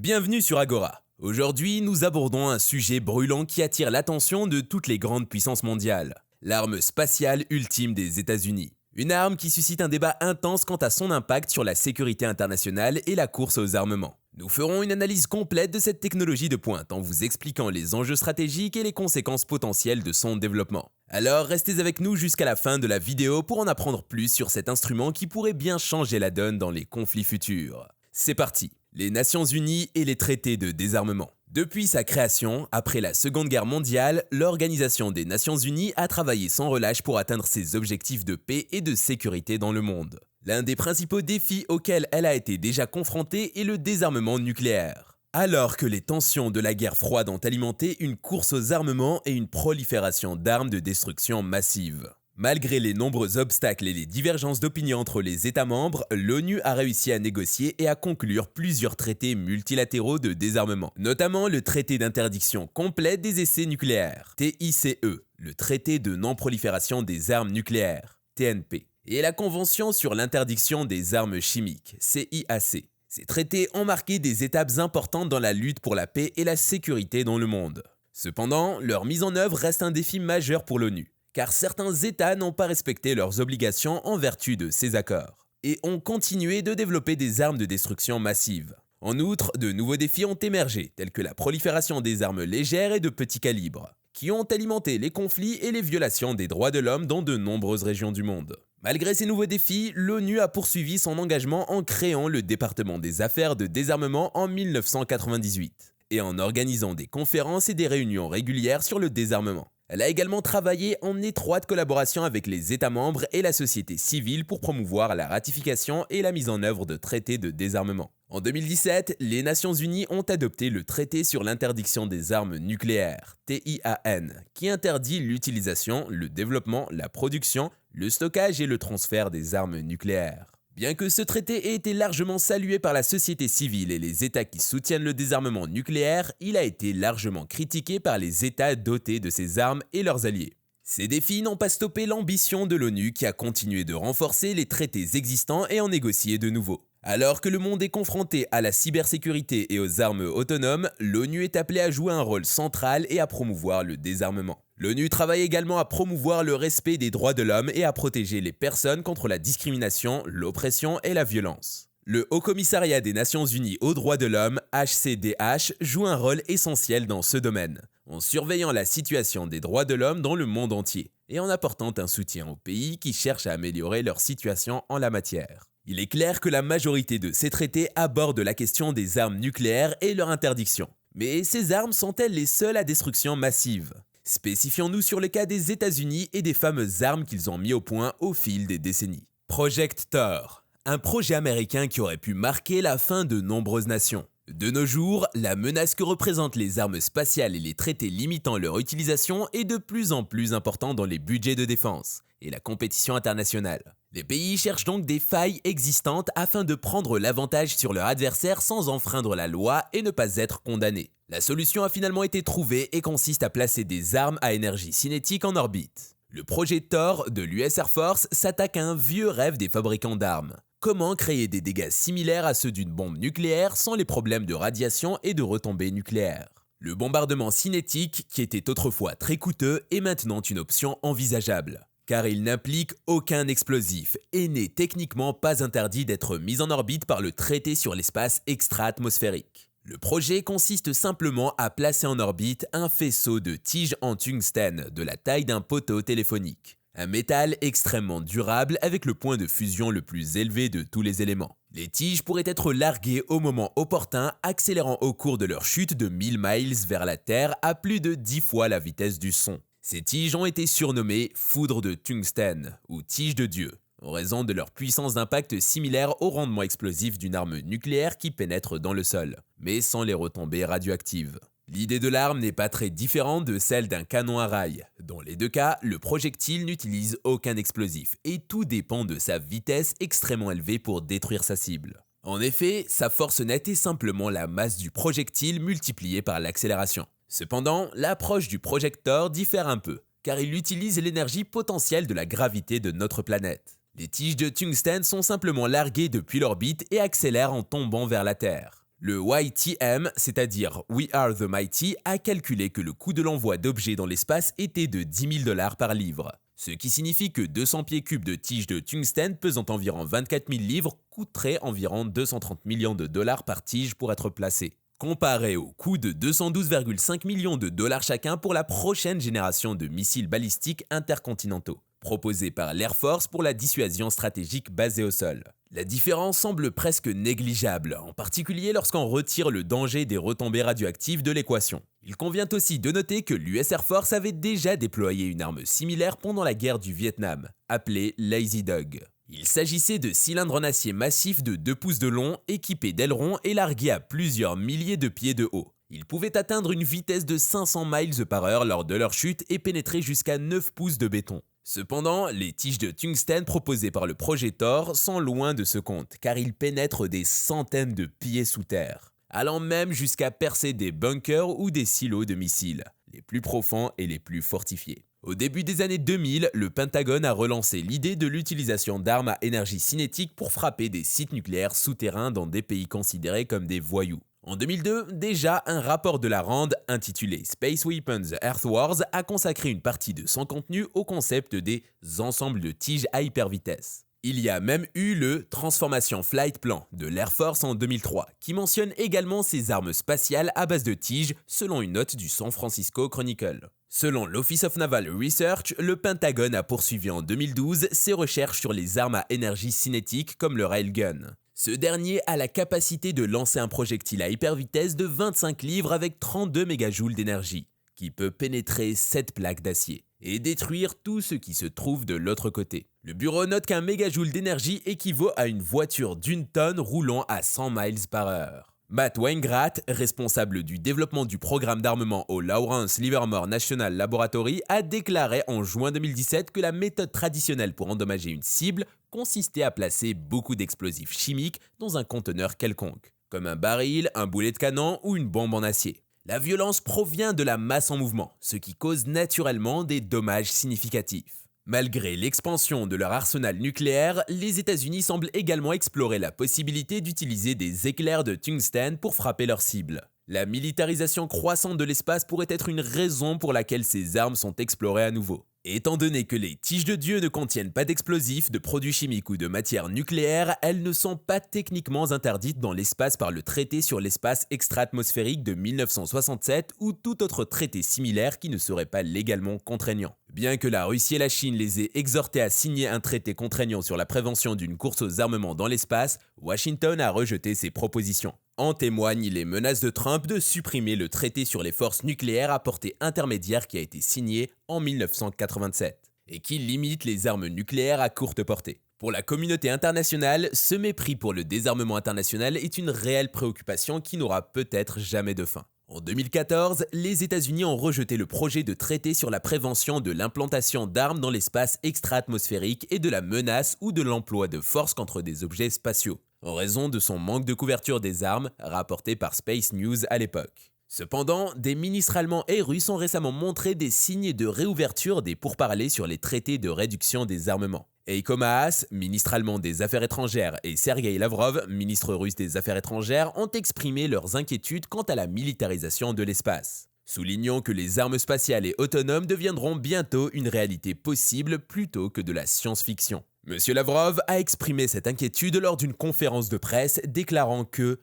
Bienvenue sur Agora. Aujourd'hui, nous abordons un sujet brûlant qui attire l'attention de toutes les grandes puissances mondiales. L'arme spatiale ultime des États-Unis. Une arme qui suscite un débat intense quant à son impact sur la sécurité internationale et la course aux armements. Nous ferons une analyse complète de cette technologie de pointe en vous expliquant les enjeux stratégiques et les conséquences potentielles de son développement. Alors restez avec nous jusqu'à la fin de la vidéo pour en apprendre plus sur cet instrument qui pourrait bien changer la donne dans les conflits futurs. C'est parti! Les Nations Unies et les traités de désarmement. Depuis sa création, après la Seconde Guerre mondiale, l'Organisation des Nations Unies a travaillé sans relâche pour atteindre ses objectifs de paix et de sécurité dans le monde. L'un des principaux défis auxquels elle a été déjà confrontée est le désarmement nucléaire. Alors que les tensions de la guerre froide ont alimenté une course aux armements et une prolifération d'armes de destruction massive. Malgré les nombreux obstacles et les divergences d'opinion entre les États membres, l'ONU a réussi à négocier et à conclure plusieurs traités multilatéraux de désarmement, notamment le traité d'interdiction complète des essais nucléaires, TICE, le traité de non-prolifération des armes nucléaires, TNP, et la Convention sur l'interdiction des armes chimiques, CIAC. Ces traités ont marqué des étapes importantes dans la lutte pour la paix et la sécurité dans le monde. Cependant, leur mise en œuvre reste un défi majeur pour l'ONU, car certains États n'ont pas respecté leurs obligations en vertu de ces accords, et ont continué de développer des armes de destruction massive. En outre, de nouveaux défis ont émergé, tels que la prolifération des armes légères et de petit calibre, qui ont alimenté les conflits et les violations des droits de l'homme dans de nombreuses régions du monde. Malgré ces nouveaux défis, l'ONU a poursuivi son engagement en créant le département des affaires de désarmement en 1998, et en organisant des conférences et des réunions régulières sur le désarmement. Elle a également travaillé en étroite collaboration avec les États membres et la société civile pour promouvoir la ratification et la mise en œuvre de traités de désarmement. En 2017, les Nations Unies ont adopté le traité sur l'interdiction des armes nucléaires, TIAN, qui interdit l'utilisation, le développement, la production, le stockage et le transfert des armes nucléaires. Bien que ce traité ait été largement salué par la société civile et les États qui soutiennent le désarmement nucléaire, il a été largement critiqué par les États dotés de ces armes et leurs alliés. Ces défis n'ont pas stoppé l'ambition de l'ONU qui a continué de renforcer les traités existants et en négocier de nouveaux. Alors que le monde est confronté à la cybersécurité et aux armes autonomes, l'ONU est appelée à jouer un rôle central et à promouvoir le désarmement. L'ONU travaille également à promouvoir le respect des droits de l'homme et à protéger les personnes contre la discrimination, l'oppression et la violence. Le Haut Commissariat des Nations Unies aux droits de l'homme, HCDH, joue un rôle essentiel dans ce domaine, en surveillant la situation des droits de l'homme dans le monde entier et en apportant un soutien aux pays qui cherchent à améliorer leur situation en la matière. Il est clair que la majorité de ces traités abordent la question des armes nucléaires et leur interdiction. Mais ces armes sont-elles les seules à destruction massive ? Spécifions-nous sur le cas des États-Unis et des fameuses armes qu'ils ont mis au point au fil des décennies. Project Thor, un projet américain qui aurait pu marquer la fin de nombreuses nations. De nos jours, la menace que représentent les armes spatiales et les traités limitant leur utilisation est de plus en plus importante dans les budgets de défense et la compétition internationale. Les pays cherchent donc des failles existantes afin de prendre l'avantage sur leur adversaire sans enfreindre la loi et ne pas être condamnés. La solution a finalement été trouvée et consiste à placer des armes à énergie cinétique en orbite. Le projet Thor de l'US Air Force s'attaque à un vieux rêve des fabricants d'armes. Comment créer des dégâts similaires à ceux d'une bombe nucléaire sans les problèmes de radiation et de retombées nucléaires? Le bombardement cinétique, qui était autrefois très coûteux, est maintenant une option envisageable, car il n'implique aucun explosif et n'est techniquement pas interdit d'être mis en orbite par le traité sur l'espace extra-atmosphérique. Le projet consiste simplement à placer en orbite un faisceau de tiges en tungstène de la taille d'un poteau téléphonique. Un métal extrêmement durable avec le point de fusion le plus élevé de tous les éléments. Les tiges pourraient être larguées au moment opportun, accélérant au cours de leur chute de 1000 miles vers la Terre à plus de 10 fois la vitesse du son. Ces tiges ont été surnommées foudres de tungstène ou tiges de Dieu, en raison de leur puissance d'impact similaire au rendement explosif d'une arme nucléaire qui pénètre dans le sol, mais sans les retombées radioactives. L'idée de l'arme n'est pas très différente de celle d'un canon à rail. Dans les deux cas, le projectile n'utilise aucun explosif et tout dépend de sa vitesse extrêmement élevée pour détruire sa cible. En effet, sa force nette est simplement la masse du projectile multipliée par l'accélération. Cependant, l'approche du projecteur diffère un peu, car il utilise l'énergie potentielle de la gravité de notre planète. Les tiges de tungstène sont simplement larguées depuis l'orbite et accélèrent en tombant vers la Terre. Le YTM, c'est-à-dire We Are the Mighty, a calculé que le coût de l'envoi d'objets dans l'espace était de 10 000 $ par livre. Ce qui signifie que 200 pieds cubes de tiges de tungstène pesant environ 24 000 livres coûteraient environ 230 millions de dollars par tige pour être placés. Comparé au coût de 212,5 millions de dollars chacun pour la prochaine génération de missiles balistiques intercontinentaux, proposés par l'Air Force pour la dissuasion stratégique basée au sol. La différence semble presque négligeable, en particulier lorsqu'on retire le danger des retombées radioactives de l'équation. Il convient aussi de noter que l'US Air Force avait déjà déployé une arme similaire pendant la guerre du Vietnam, appelée Lazy Dog. Il s'agissait de cylindres en acier massifs de 2 pouces de long, équipés d'ailerons et largués à plusieurs milliers de pieds de haut. Ils pouvaient atteindre une vitesse de 500 miles par heure lors de leur chute et pénétrer jusqu'à 9 pouces de béton. Cependant, les tiges de tungstène proposées par le projet Thor sont loin de ce compte, car ils pénètrent des centaines de pieds sous terre, allant même jusqu'à percer des bunkers ou des silos de missiles, les plus profonds et les plus fortifiés. Au début des années 2000, le Pentagone a relancé l'idée de l'utilisation d'armes à énergie cinétique pour frapper des sites nucléaires souterrains dans des pays considérés comme des voyous. En 2002, déjà, un rapport de la RAND intitulé Space Weapons Earth Wars a consacré une partie de son contenu au concept des ensembles de tiges à hypervitesse. Il y a même eu le Transformation Flight Plan de l'Air Force en 2003, qui mentionne également ces armes spatiales à base de tiges, selon une note du San Francisco Chronicle. Selon l'Office of Naval Research, le Pentagone a poursuivi en 2012 ses recherches sur les armes à énergie cinétique comme le Railgun. Ce dernier a la capacité de lancer un projectile à hypervitesse de 25 livres avec 32 mégajoules d'énergie, qui peut pénétrer 7 plaques d'acier et détruire tout ce qui se trouve de l'autre côté. Le bureau note qu'un mégajoule d'énergie équivaut à une voiture d'1 tonne roulant à 100 miles par heure. Matt Wainwright, responsable du développement du programme d'armement au Lawrence Livermore National Laboratory, a déclaré en juin 2017 que la méthode traditionnelle pour endommager une cible consistait à placer beaucoup d'explosifs chimiques dans un conteneur quelconque, comme un baril, un boulet de canon ou une bombe en acier. La violence provient de la masse en mouvement, ce qui cause naturellement des dommages significatifs. Malgré l'expansion de leur arsenal nucléaire, les États-Unis semblent également explorer la possibilité d'utiliser des éclairs de tungstène pour frapper leurs cibles. La militarisation croissante de l'espace pourrait être une raison pour laquelle ces armes sont explorées à nouveau. Étant donné que les tiges de Dieu ne contiennent pas d'explosifs, de produits chimiques ou de matières nucléaires, elles ne sont pas techniquement interdites dans l'espace par le traité sur l'espace extra-atmosphérique de 1967 ou tout autre traité similaire qui ne serait pas légalement contraignant. Bien que la Russie et la Chine les aient exhortés à signer un traité contraignant sur la prévention d'une course aux armements dans l'espace, Washington a rejeté ces propositions. En témoignent les menaces de Trump de supprimer le traité sur les forces nucléaires à portée intermédiaire qui a été signé en 1987 et qui limite les armes nucléaires à courte portée. Pour la communauté internationale, ce mépris pour le désarmement international est une réelle préoccupation qui n'aura peut-être jamais de fin. En 2014, les États-Unis ont rejeté le projet de traité sur la prévention de l'implantation d'armes dans l'espace extra-atmosphérique et de la menace ou de l'emploi de force contre des objets spatiaux, en raison de son manque de couverture des armes, rapporté par Space News à l'époque. Cependant, des ministres allemands et russes ont récemment montré des signes de réouverture des pourparlers sur les traités de réduction des armements. Heiko Maas, ministre allemand des Affaires étrangères, et Sergei Lavrov, ministre russe des Affaires étrangères, ont exprimé leurs inquiétudes quant à la militarisation de l'espace, soulignant que les armes spatiales et autonomes deviendront bientôt une réalité possible plutôt que de la science-fiction. Monsieur Lavrov a exprimé cette inquiétude lors d'une conférence de presse, déclarant que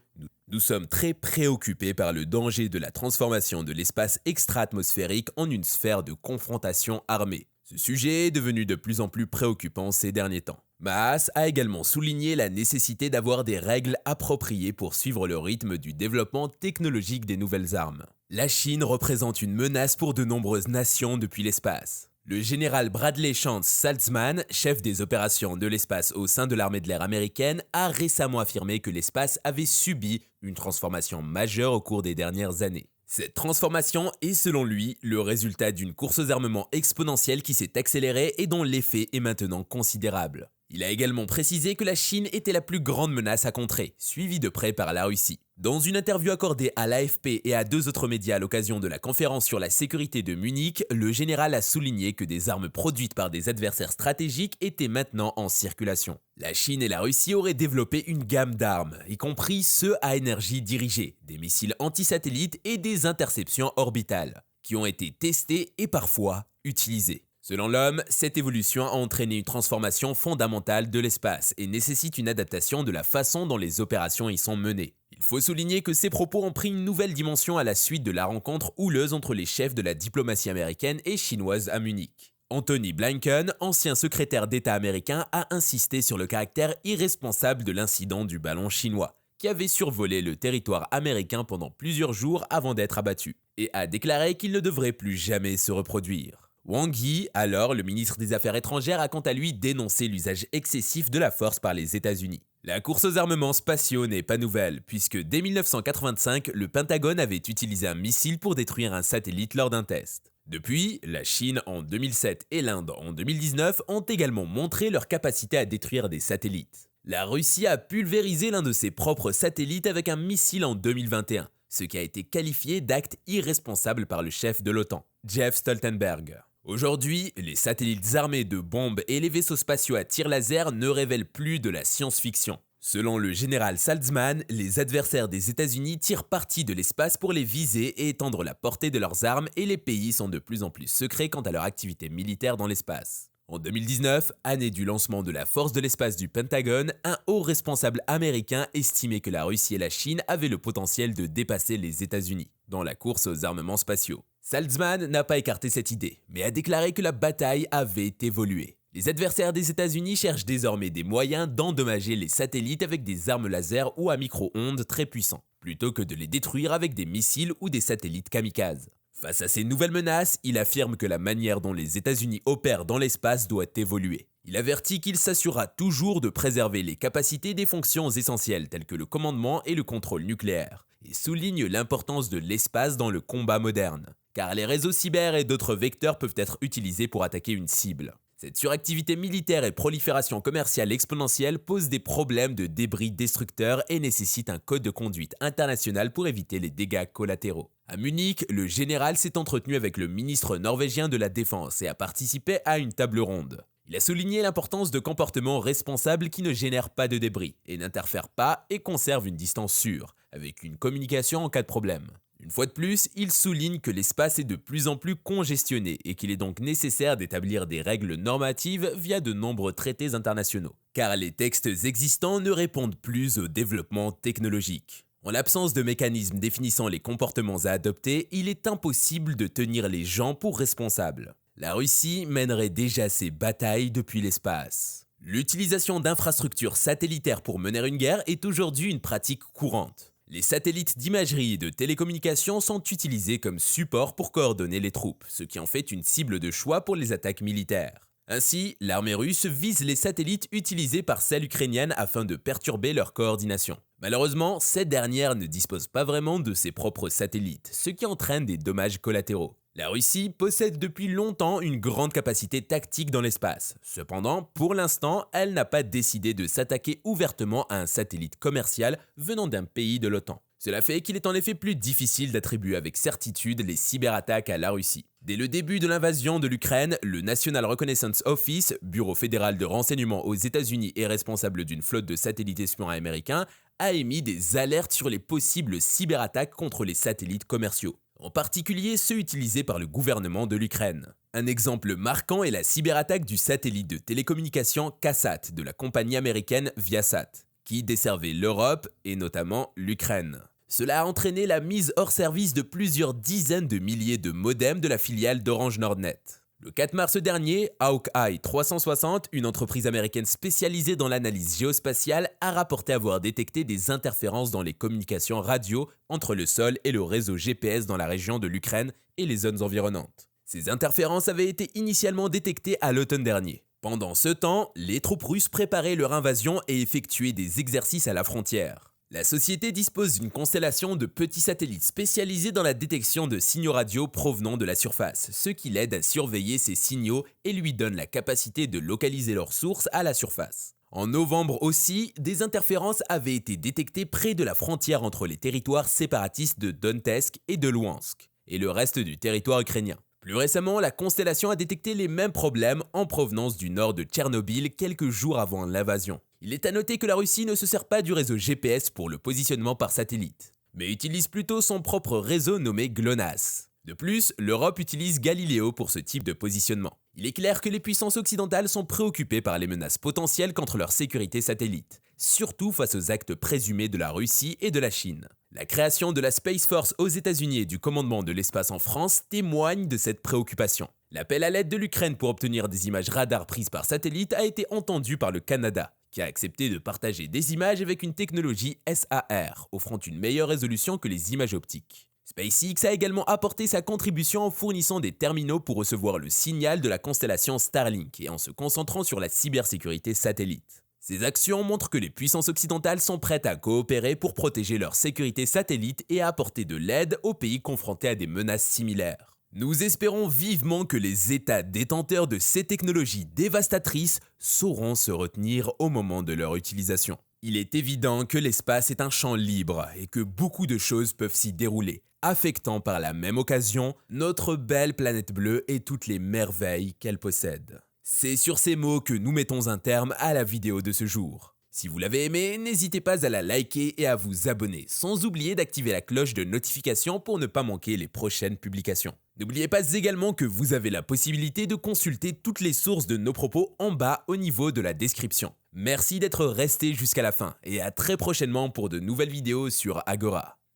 nous sommes très préoccupés par le danger de la transformation de l'espace extra-atmosphérique en une sphère de confrontation armée. Ce sujet est devenu de plus en plus préoccupant ces derniers temps. Maas a également souligné la nécessité d'avoir des règles appropriées pour suivre le rythme du développement technologique des nouvelles armes. La Chine représente une menace pour de nombreuses nations depuis l'espace. Le général Bradley Chance Saltzman, chef des opérations de l'espace au sein de l'armée de l'air américaine, a récemment affirmé que l'espace avait subi une transformation majeure au cours des dernières années. Cette transformation est selon lui le résultat d'une course aux armements exponentielle qui s'est accélérée et dont l'effet est maintenant considérable. Il a également précisé que la Chine était la plus grande menace à contrer, suivie de près par la Russie. Dans une interview accordée à l'AFP et à 2 autres médias à l'occasion de la conférence sur la sécurité de Munich, le général a souligné que des armes produites par des adversaires stratégiques étaient maintenant en circulation. La Chine et la Russie auraient développé une gamme d'armes, y compris ceux à énergie dirigée, des missiles anti-satellites et des interceptions orbitales, qui ont été testés et parfois utilisés. Selon l'homme, cette évolution a entraîné une transformation fondamentale de l'espace et nécessite une adaptation de la façon dont les opérations y sont menées. Il faut souligner que ces propos ont pris une nouvelle dimension à la suite de la rencontre houleuse entre les chefs de la diplomatie américaine et chinoise à Munich. Anthony Blinken, ancien secrétaire d'État américain, a insisté sur le caractère irresponsable de l'incident du ballon chinois, qui avait survolé le territoire américain pendant plusieurs jours avant d'être abattu, et a déclaré qu'il ne devrait plus jamais se reproduire. Wang Yi, alors le ministre des Affaires étrangères, a quant à lui dénoncé l'usage excessif de la force par les États-Unis. La course aux armements spatiaux n'est pas nouvelle, puisque dès 1985, le Pentagone avait utilisé un missile pour détruire un satellite lors d'un test. Depuis, la Chine en 2007 et l'Inde en 2019 ont également montré leur capacité à détruire des satellites. La Russie a pulvérisé l'un de ses propres satellites avec un missile en 2021, ce qui a été qualifié d'acte irresponsable par le chef de l'OTAN, Jens Stoltenberg. Aujourd'hui, les satellites armés de bombes et les vaisseaux spatiaux à tir laser ne révèlent plus de la science-fiction. Selon le général Saltzman, les adversaires des États-Unis tirent parti de l'espace pour les viser et étendre la portée de leurs armes, et les pays sont de plus en plus secrets quant à leur activité militaire dans l'espace. En 2019, année du lancement de la force de l'espace du Pentagone, un haut responsable américain estimait que la Russie et la Chine avaient le potentiel de dépasser les États-Unis dans la course aux armements spatiaux. Saltzman n'a pas écarté cette idée, mais a déclaré que la bataille avait évolué. Les adversaires des États-Unis cherchent désormais des moyens d'endommager les satellites avec des armes laser ou à micro-ondes très puissants, plutôt que de les détruire avec des missiles ou des satellites kamikazes. Face à ces nouvelles menaces, il affirme que la manière dont les États-Unis opèrent dans l'espace doit évoluer. Il avertit qu'il s'assurera toujours de préserver les capacités des fonctions essentielles telles que le commandement et le contrôle nucléaire, et souligne l'importance de l'espace dans le combat moderne, car les réseaux cyber et d'autres vecteurs peuvent être utilisés pour attaquer une cible. Cette suractivité militaire et prolifération commerciale exponentielle posent des problèmes de débris destructeurs et nécessitent un code de conduite international pour éviter les dégâts collatéraux. À Munich, le général s'est entretenu avec le ministre norvégien de la Défense et a participé à une table ronde. Il a souligné l'importance de comportements responsables qui ne génèrent pas de débris et n'interfèrent pas et conservent une distance sûre, avec une communication en cas de problème. Une fois de plus, il souligne que l'espace est de plus en plus congestionné et qu'il est donc nécessaire d'établir des règles normatives via de nombreux traités internationaux, car les textes existants ne répondent plus au développement technologique. En l'absence de mécanismes définissant les comportements à adopter, il est impossible de tenir les gens pour responsables. La Russie mènerait déjà ses batailles depuis l'espace. L'utilisation d'infrastructures satellitaires pour mener une guerre est aujourd'hui une pratique courante. Les satellites d'imagerie et de télécommunication sont utilisés comme support pour coordonner les troupes, ce qui en fait une cible de choix pour les attaques militaires. Ainsi, l'armée russe vise les satellites utilisés par celle ukrainienne afin de perturber leur coordination. Malheureusement, cette dernière ne dispose pas vraiment de ses propres satellites, ce qui entraîne des dommages collatéraux. La Russie possède depuis longtemps une grande capacité tactique dans l'espace. Cependant, pour l'instant, elle n'a pas décidé de s'attaquer ouvertement à un satellite commercial venant d'un pays de l'OTAN. Cela fait qu'il est en effet plus difficile d'attribuer avec certitude les cyberattaques à la Russie. Dès le début de l'invasion de l'Ukraine, le National Reconnaissance Office, bureau fédéral de renseignement aux États-Unis et responsable d'une flotte de satellites espions américains, a émis des alertes sur les possibles cyberattaques contre les satellites commerciaux, en particulier ceux utilisés par le gouvernement de l'Ukraine. Un exemple marquant est la cyberattaque du satellite de télécommunication KASAT de la compagnie américaine Viasat, qui desservait l'Europe et notamment l'Ukraine. Cela a entraîné la mise hors service de plusieurs dizaines de milliers de modems de la filiale d'Orange Nordnet. Le 4 mars dernier, Hawkeye 360, une entreprise américaine spécialisée dans l'analyse géospatiale, a rapporté avoir détecté des interférences dans les communications radio entre le sol et le réseau GPS dans la région de l'Ukraine et les zones environnantes. Ces interférences avaient été initialement détectées à l'automne dernier. Pendant ce temps, les troupes russes préparaient leur invasion et effectuaient des exercices à la frontière. La société dispose d'une constellation de petits satellites spécialisés dans la détection de signaux radio provenant de la surface, ce qui l'aide à surveiller ces signaux et lui donne la capacité de localiser leur source à la surface. En novembre aussi, des interférences avaient été détectées près de la frontière entre les territoires séparatistes de Donetsk et de Louhansk, et le reste du territoire ukrainien. Plus récemment, la constellation a détecté les mêmes problèmes en provenance du nord de Tchernobyl quelques jours avant l'invasion. Il est à noter que la Russie ne se sert pas du réseau GPS pour le positionnement par satellite, mais utilise plutôt son propre réseau nommé GLONASS. De plus, l'Europe utilise Galileo pour ce type de positionnement. Il est clair que les puissances occidentales sont préoccupées par les menaces potentielles contre leur sécurité satellite, surtout face aux actes présumés de la Russie et de la Chine. La création de la Space Force aux États-Unis et du commandement de l'espace en France témoigne de cette préoccupation. L'appel à l'aide de l'Ukraine pour obtenir des images radar prises par satellite a été entendu par le Canada, qui a accepté de partager des images avec une technologie SAR, offrant une meilleure résolution que les images optiques. SpaceX a également apporté sa contribution en fournissant des terminaux pour recevoir le signal de la constellation Starlink et en se concentrant sur la cybersécurité satellite. Ces actions montrent que les puissances occidentales sont prêtes à coopérer pour protéger leur sécurité satellite et à apporter de l'aide aux pays confrontés à des menaces similaires. Nous espérons vivement que les États détenteurs de ces technologies dévastatrices sauront se retenir au moment de leur utilisation. Il est évident que l'espace est un champ libre et que beaucoup de choses peuvent s'y dérouler, affectant par la même occasion notre belle planète bleue et toutes les merveilles qu'elle possède. C'est sur ces mots que nous mettons un terme à la vidéo de ce jour. Si vous l'avez aimé, n'hésitez pas à la liker et à vous abonner, sans oublier d'activer la cloche de notification pour ne pas manquer les prochaines publications. N'oubliez pas également que vous avez la possibilité de consulter toutes les sources de nos propos en bas au niveau de la description. Merci d'être resté jusqu'à la fin et à très prochainement pour de nouvelles vidéos sur Agora.